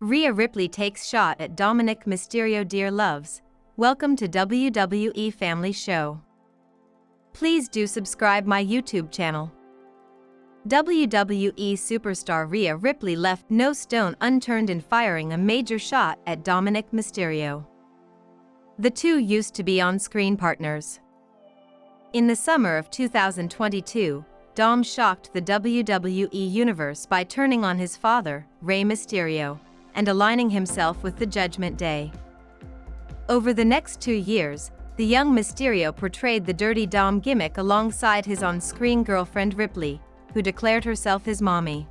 Rhea Ripley takes shot at Dominik Mysterio. Dear loves, welcome to WWE Family Show. Please do subscribe my YouTube channel. WWE superstar Rhea Ripley left no stone unturned in firing a major shot at Dominik Mysterio. The two used to be on-screen partners. In the summer of 2022, Dom shocked the WWE Universe by turning on his father, Rey Mysterio, and aligning himself with the Judgment Day. Over the next 2 years, the young Mysterio portrayed the dirty Dom gimmick alongside his on-screen girlfriend Ripley, who declared herself his mommy.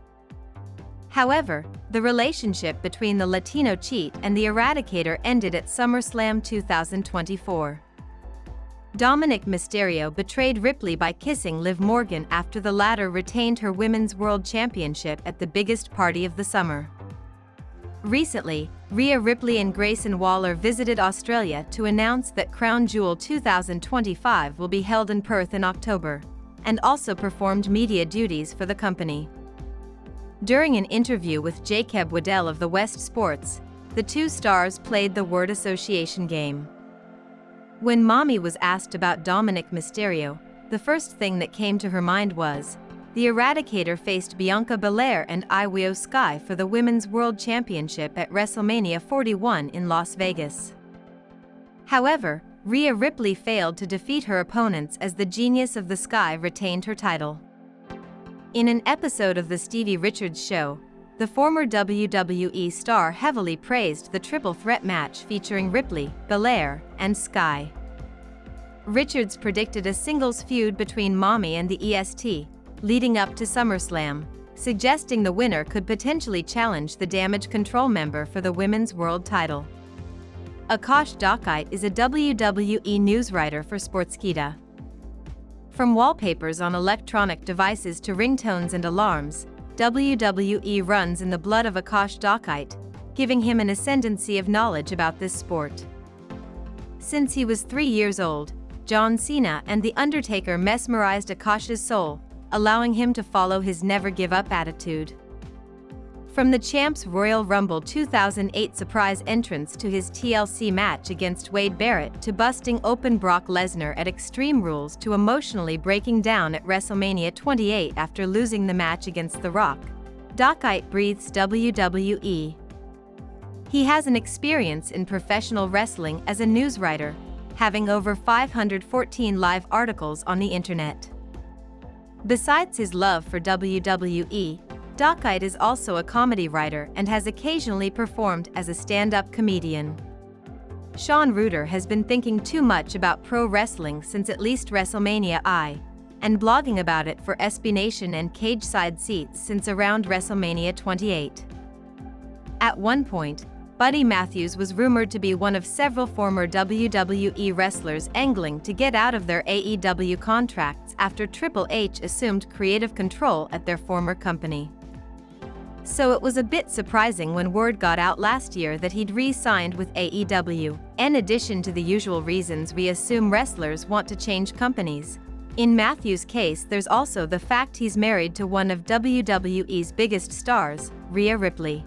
However, the relationship between the Latino cheat and the Eradicator ended at SummerSlam 2024. Dominik Mysterio betrayed Ripley by kissing Liv Morgan after the latter retained her Women's World Championship at the biggest party of the summer. Recently, Rhea Ripley and Grayson Waller visited Australia to announce that Crown Jewel 2025 will be held in Perth in October, and also performed media duties for the company. During an interview with Jacob Waddell of the West Sports, the two stars played the word association game. When Mommy was asked about Dominik Mysterio, the first thing that came to her mind was, the Eradicator faced Bianca Belair and Io Sky for the Women's World Championship at WrestleMania 41 in Las Vegas. However, Rhea Ripley failed to defeat her opponents as the Genius of the Sky retained her title. In an episode of The Stevie Richards Show, the former WWE star heavily praised the triple threat match featuring Ripley, Belair, and Sky. Richards predicted a singles feud between Mommy and the EST, leading up to SummerSlam, suggesting the winner could potentially challenge the Damage Control member for the Women's World title. Akash Dite is a WWE news writer for Sportskeeda. From wallpapers on electronic devices to ringtones and alarms, WWE runs in the blood of Akash Dite, giving him an ascendancy of knowledge about this sport. Since he was 3 years old, John Cena and The Undertaker mesmerized Akash's soul, allowing him to follow his never-give-up attitude. From the Champs Royal Rumble 2008 surprise entrance to his TLC match against Wade Barrett to busting open Brock Lesnar at Extreme Rules to emotionally breaking down at WrestleMania 28 after losing the match against The Rock, Dite breathes WWE. He has an experience in professional wrestling as a news writer, having over 514 live articles on the internet. Besides his love for WWE, Dite is also a comedy writer and has occasionally performed as a stand-up comedian. Sean Reuter has been thinking too much about pro wrestling since at least WrestleMania I, and blogging about it for SB Nation and Cage Side Seats since around WrestleMania 28. At one point, Buddy Matthews was rumored to be one of several former WWE wrestlers angling to get out of their AEW contracts after Triple H assumed creative control at their former company. So it was a bit surprising when word got out last year that he'd re-signed with AEW, in addition to the usual reasons we assume wrestlers want to change companies. In Matthews' case, there's also the fact he's married to one of WWE's biggest stars, Rhea Ripley.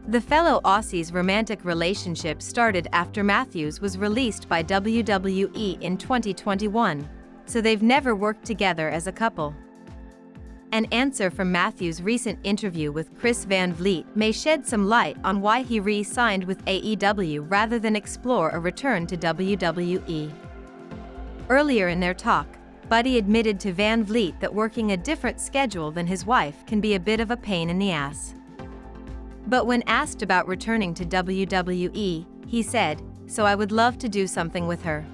The fellow Aussie's romantic relationship started after Matthews was released by WWE in 2021, so they've never worked together as a couple. An answer from Matthews' recent interview with Chris Van Vliet may shed some light on why he re-signed with AEW rather than explore a return to WWE. Earlier in their talk, Buddy admitted to Van Vliet that working a different schedule than his wife can be a bit of a pain in the ass. But when asked about returning to WWE, he said, "So I would love to do something with her.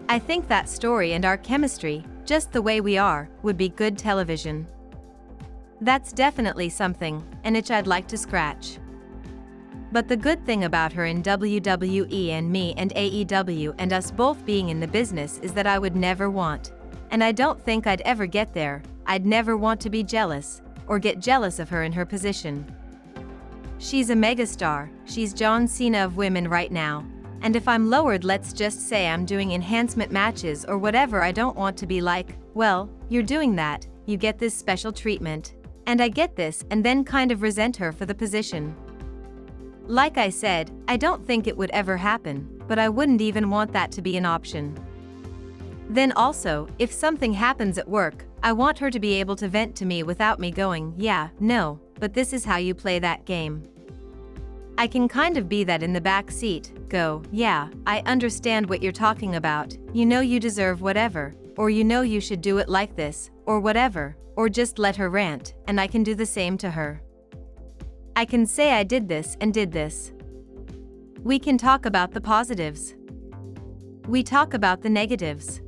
I think that story and our chemistry, just the way we are, would be good television. That's definitely something, an itch I'd like to scratch. But the good thing about her in WWE and me and AEW and us both being in the business is that I would never want, and I don't think I'd ever get there, I'd never want to be jealous, or get jealous of her in her position. She's a megastar, she's John Cena of women right now, and if I'm lowered, let's just say I'm doing enhancement matches or whatever, I don't want to be like, well, you're doing that, you get this special treatment. And I get this and then kind of resent her for the position. Like I said, I don't think it would ever happen, but I wouldn't even want that to be an option. Then also, if something happens at work, I want her to be able to vent to me without me going, yeah, no, but this is how you play that game. I can kind of be that in the back seat, go, yeah, I understand what you're talking about, you know you deserve whatever, or you know you should do it like this, or whatever, or just let her rant, and I can do the same to her. I can say I did this and did this. We can talk about the positives. We talk about the negatives.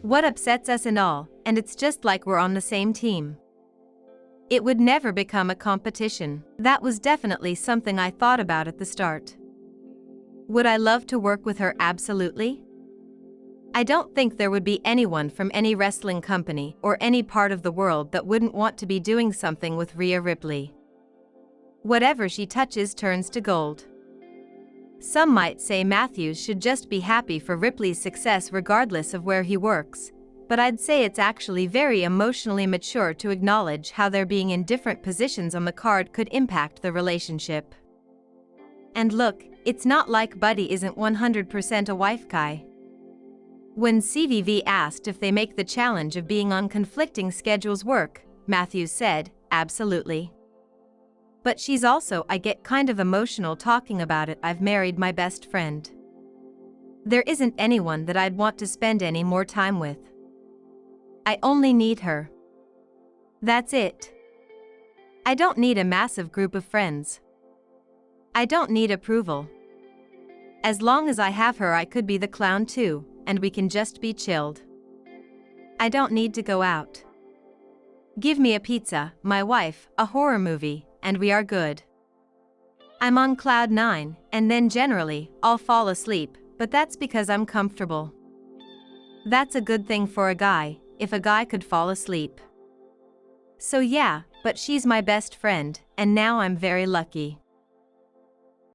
What upsets us and all, and it's just like we're on the same team. It would never become a competition. That was definitely something I thought about at the start. Would I love to work with her? Absolutely. I don't think there would be anyone from any wrestling company or any part of the world that wouldn't want to be doing something with Rhea Ripley. Whatever she touches turns to gold. Some might say Matthews should just be happy for Ripley's success regardless of where he works, but I'd say it's actually very emotionally mature to acknowledge how their being in different positions on the card could impact the relationship. And look, it's not like Buddy isn't 100% a wife guy. When CVV asked if they make the challenge of being on conflicting schedules work, Matthews said, absolutely. But she's also, I get kind of emotional talking about it. I've married my best friend. There isn't anyone that I'd want to spend any more time with. I only need her. That's it. I don't need a massive group of friends. I don't need approval. As long as I have her, I could be the clown too, and we can just be chilled. I don't need to go out. Give me a pizza, my wife, a horror movie, and we are good. I'm on cloud 9, and then generally, I'll fall asleep, but that's because I'm comfortable. That's a good thing for a guy, if a guy could fall asleep. So yeah, but she's my best friend, and now I'm very lucky.